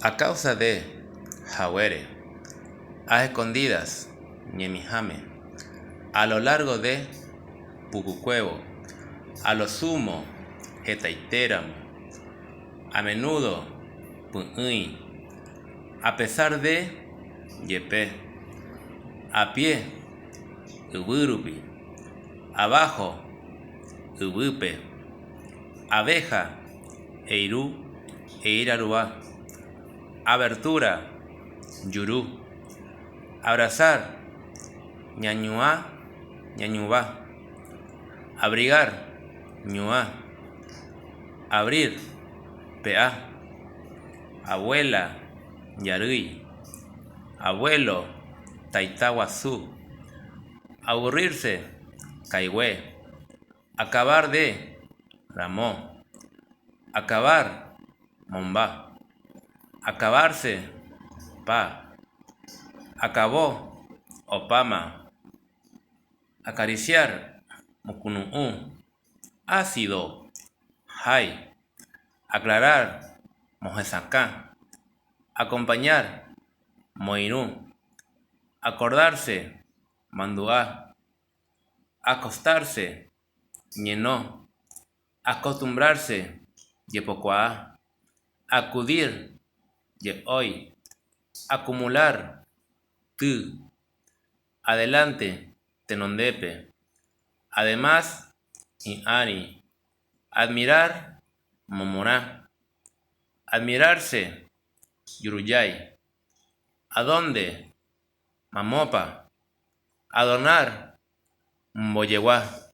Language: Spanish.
A causa de Jawere, a escondidas, Ñemijame, a lo largo de Pucucuevo, a lo sumo, Getaiteramo, a menudo, Pu'ui, a pesar de Yepe, a pie, Uburupi, abajo, Ubupe, abeja, Eiru, Eiraruá, abertura, Yurú, abrazar, Ñañuá, Ñañubá, abrigar, Ñuá, abrir, Peá, abuela, Yarui, abuelo, Taitahuazú, aburrirse, Caigüe, acabar de, Ramó, acabar, Mombá, acabarse, Pa, acabó, Opama, acariciar, Mukunu'u, ácido, Jai, aclarar, Mojesacá, acompañar, Moirú, acordarse, Manduá, acostarse, Ñenó, acostumbrarse, Yepocuá, acudir, Yehoy, acumular, Tu, adelante, Tenondepe, además, Inari, admirar, Momorá, admirarse, Yuruyay, adonde, Mamopa, adornar, Mboyeguá.